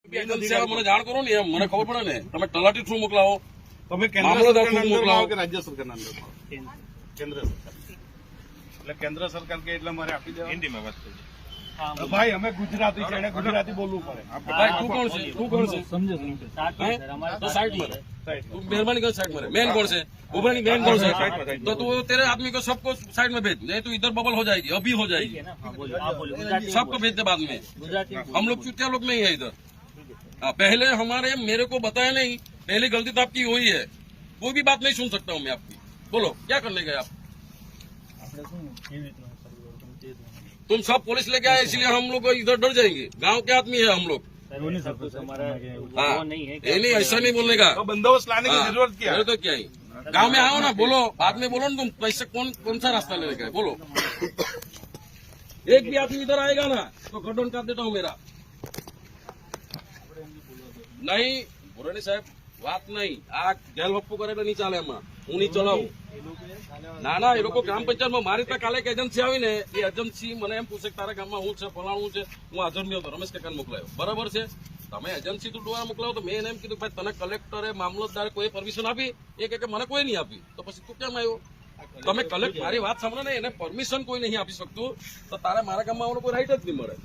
મને જાણ કરો ને, એમ મને ખબર પડે ને. તમે તલાટી થ્રુ મોકલાવો, તમે મામલતદાર થ્રુ મોકલાવો કે રાજ્ય સરકારના અંદર? કેન્દ્ર સરકાર. એટલે કેન્દ્ર સરકાર કે એટલે મારે આપી દેવા. હિન્દીમાં વાત કરજો ભાઈ. અમે ગુજરાતી છે, એને ગુજરાતી બોલવું પડે. ભાઈ તું કોણ છે? તું કોણ છે? समझो तो साइड में तू मेहरबानी कर, साइड में मेन कौन से उभरनी मेन कौन से? तो तू तेरे आदमी को सबको साइड में भेज, नहीं तो इधर बबल हो जाएगी, अभी हो जाएगी। सबको भेज दे बाद में। हम लोग चुतिया लोग नहीं है इधर। पहले हमारे मेरे को बताया नहीं, पहली गलती तो आपकी हुई है। कोई भी बात नहीं सुन सकता हूँ मैं आपकी। बोलो क्या करने गए आप? तुम सब पुलिस लेके आए, इसलिए हम लोग इधर डर जाएंगे। गांव के आदमी है हम लोग। हाँ नहीं, ऐसा नहीं बोलने का। तो बंदोबस्त लाने की जरूरत क्या है? तो क्या ही गांव में आओ ना, बोलो बाद में बोलो ना तुम कैसे कौन सा रास्ता लेने का है, बोलो। एक भी आदमी इधर आएगा ना तो गड्ढन कर देता हूँ मेरा। नहीं बोरानी साहब વાત નહીં, આ ગેલ વપ્પુ કરે તો નહીં ચાલે એમાં. હું નહીં ચલાવું. ના એ લોકો ગ્રામ પંચાયતમાં મારી ત્યાં કાલે એક એજન્સી આવી ને, એ એજન્સી મને એમ પૂછે કે તારા ગામમાં હું છે, ફલાણું છે. હું હાજર નહીં હતો, રમેશ કાકાને મોકલાયો. બરાબર છે, તમે એજન્સી થ્રુ દ્વારા મોકલાવો તો મેં એને એમ કીધું ભાઈ તને કલેક્ટરે મામલતદારે કોઈ પરમિશન આપી? એ કે મને કોઈ નહીં આપી. તો પછી તું કેમ આવ્યો? તમે કલેક્ટર મારી વાત સાંભળો ને, એને પરમિશન કોઈ નહીં આપી શકતું તો તારે મારા ગામમાં આવવાનો કોઈ રાઈટ જ નહીં મળે.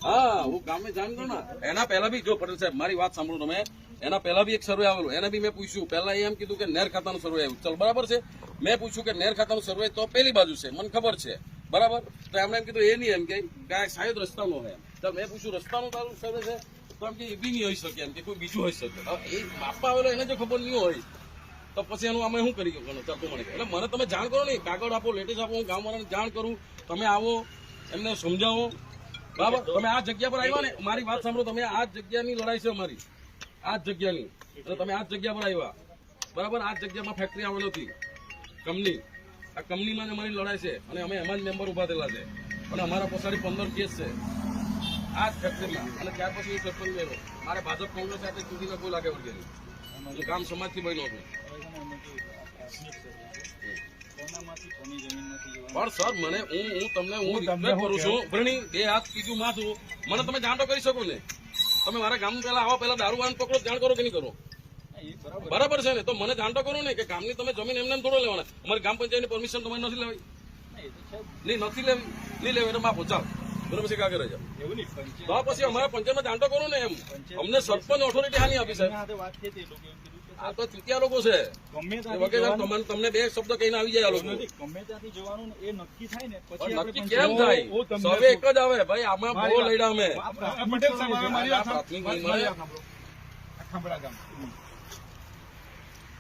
હા હું ગામે જાણ કરું ને. એના પહેલા બી જો પટેલ સાહેબ મારી વાત સાંભળો તમે, એના પહેલા બી એક સર્વે આવેલું, એને બી મેં પૂછ્યું. પહેલા એમ કીધું કે નેર ખાતાનું સર્વે આવ્યું. ચલ બરાબર છે, મેં પૂછ્યું કે નેર ખાતાનું સર્વે તો પેલી બાજુ છે, મને ખબર છે બરાબર. તો એમણે એમ કીધું એ નહીં, એમ કે શાયદ રસ્તાનો હોય. ચાલ મેં પૂછ્યું રસ્તાનું તારું સર્વે છે? તો એમ કે એ બી નહીં હોઈ શકે, એમ કે કોઈ બીજું હોઈ શકે. એ માપવા આવેલો એને જો ખબર નહીં હોય તો પછી એનું અમે શું કરી શકવાનું? ચાલતું મને એટલે મને તમે જાણ કરો ને, કાગળ આપો, લેટેસ્ટ આપો, હું ગામવાળાને જાણ કરું. તમે આવો, એમને સમજાવો બરાબર. તમે આ જગ્યા પર આવ્યા ને, મારી વાત સાંભળો, તમે આ જગ્યાની લડાઈ છે અમારી, આ જગ્યાની. એટલે તમે આ જગ્યા પર આવ્યા બરાબર. આ જગ્યામાં ફેક્ટરી આવેલી હતી, કંપની. આ કંપનીમાં અમારી લડાઈ છે અને અમે એમાં જ મેમ્બર ઉભા થયેલા છે અને અમારા પછાડી 15 કેસ છે આ જ ફેક્ટરીમાં. અને ત્યાર પછી હું સરપંચ બન્યો. મારે ભાજપ કોંગ્રેસ સાથે ચૂંટણીમાં કોઈ લાગે વળગે નહીં. હું ગામ સમાજથી બન્યો છું. પણ સર મને હું તમને રિક્વેસ્ટ કરું છું, ભરણી 2 હાથ ત્રીજું માથું, મને તમે જાણ તો કરી શકો ને. તમે મારા ગામ પેલા આવા, પેલા દારૂ વાન પકડો, જાણ કરો કે નહીં કરો? બરાબર છે ને? તો મને જાણ તો કરો ને કે ગામની તમે જમીન એમને થોડો લેવાના. અમારી ગ્રામ પંચાયતની પરમિશન તમારે નથી લેવાય? નહીં નથી લેવી, નહીં લેવી એટલે માફો ચાલ. બરાબર છે, કાગળ જાવ. તો પછી અમારા પંચાયતમાં જાણ તો કરો ને. એમ અમને સરપંચ ઓથોરિટી હાની આપી સાહેબ? આ તો ચૂતિયા લોકો છે. તમને 2 શબ્દ કહીને આવી જાય આ લોકો. ગમે ત્યાંથી જવાનું એ નક્કી થાય ને પછી નક્કી કેમ થાય? સર્વે એક જ આવે ભાઈ. આમાં બહુ લડ્યા અમે. પટેલ સાહેબ મારી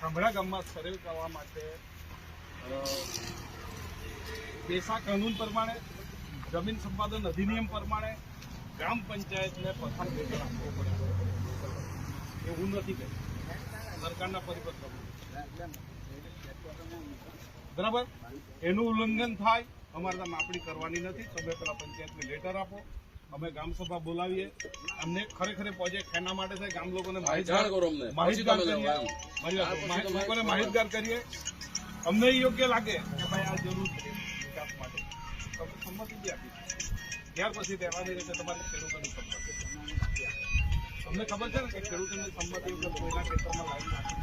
ખાંભળા ગામમાં સર્વે કરવા માટે પેશા કાનૂન પ્રમાણે, જમીન સંપાદન અધિનિયમ પ્રમાણે ગ્રામ પંચાયતને પ્રથમ વેતન આપવો પડે. એવું નથી કહ્યું સરકારના પરિપત્ર, બરાબર. એનું ઉલ્લંઘન થાય અમારે ત્યાં માપણી કરવાની નથી. તમે પેલા પંચાયતને લેટર આપો, અમે ગામ સભા બોલાવીએ. અમને ખરેખર પ્રોજેક્ટ એના માટે થાય, ગામ લોકોને માહિતગાર કરીએ. અમને યોગ્ય લાગે કે ભાઈ આ જરૂર છે વિકાસ માટે, સંમતિ બી આપી. ત્યાર પછી તહેવારની રીતે તમારી ખેડૂતોની સંમતિ. તમને ખબર છે ને કે ખેડૂતોની સંમતિ કોઈના ખેતરમાં લાઈન નાખી,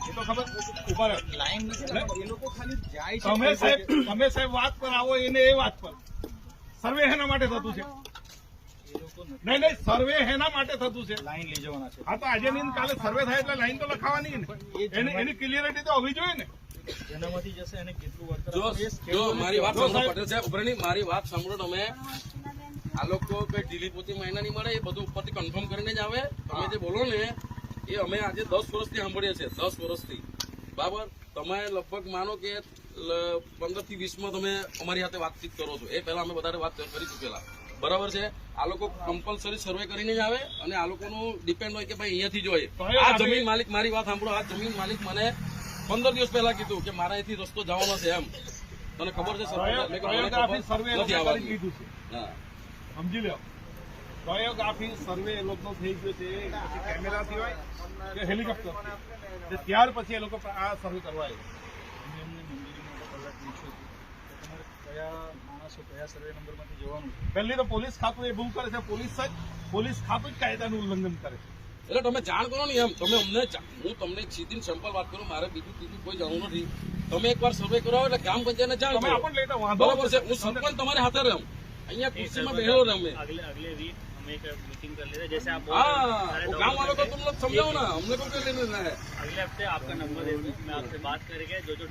એ તો ખબર ઉભા લાઈન નથી. એ લોકો ખાલી જાય છે. તમે સાહેબ વાત પર આવો, એને એ વાત પર સર્વે એના માટે થતું છે. નહીં સર્વે એના માટે થતું છે. લાઈન લઈ જવાના છે. હા તો આજે નહીં કાલે સર્વે થાય એટલે લાઈન તો લખાવાની ને. એની ક્લિયરિટી તો હોવી જોઈએ ને. જેનામાંથી જશે એને કેટલું વળતર. જો મારી વાત સાંભળો પટેલ સાહેબ, ઉભરણી મારી વાત સાંભળો તમે. આ લોકો કઈ ઢીલી પોતી મહિના નહીં મળે, એ બધું ઉપરથી કન્ફર્મ કરીને જ આવે. તમે જે બોલો ને એ અમે આજે 10 વર્ષથી સાંભળીએ છીએ, 10 વર્ષથી બરાબર. તમે લગભગ માનો કે 15 થી 20 માં તમે અમારી સાથે વાતચીત કરો છો. એ પહેલા અમે વધારે વાત કરી ચૂકેલા બરાબર છે. આ લોકો કમ્પલસરી સર્વે કરીને જ આવે અને આ લોકોનું ડિપેન્ડ હોય કે ભાઈ અહીંયાથી જોઈએ. આ જમીન માલિક, મારી વાત સાંભળો, આ જમીન માલિક મને 15 દિવસ પહેલા કીધું કે મારા અહીંથી રસ્તો જવાનો છે. એમ તને ખબર છે? સમજી લો, પ્રયોગ આપી સર્વે એ લોકો થઈ ગયો છે. કેમેરાથી હોય કે હેલિકોપ્ટર, ત્યાર પછી એ લોકો આ સર્વે કરવા આવ્યું. જણાવશો કયા સર્વે નંબરમાંથી જવાનું છે? પહેલી તો પોલીસ ખાતું એ ભૂલ કરે છે, પોલીસ ખાતું જ કાયદાનું ઉલ્લંઘન કરે છે. એટલે તમે જાણ કરો ને એમ તમે અમને હું તમને સીધી સિમ્પલ વાત કરું, મારે બીજું ત્રીજું કોઈ જાણવું નથી. તમે એકવાર સર્વે કરાવો એટલે ગ્રામ પંચાયતને જાણ તમે કરો. આપણને લેતા વાંધો બરાબર છે, હું સરપંચ તમારી હાથે રહું, અહીંયા ખુરશીમાં બેઠો રહું અમે. अगले वीक हम एक मीटिंग कर लेते हैं जैसे आप बोल हाँ रहे हैं, सारे वो गाँव वालों को document तुम लोग समझाओ ना, हमने को क्या लेना है. अगले हफ्ते आपका नंबर दे दूँ, मैं आपसे बात करके जो जो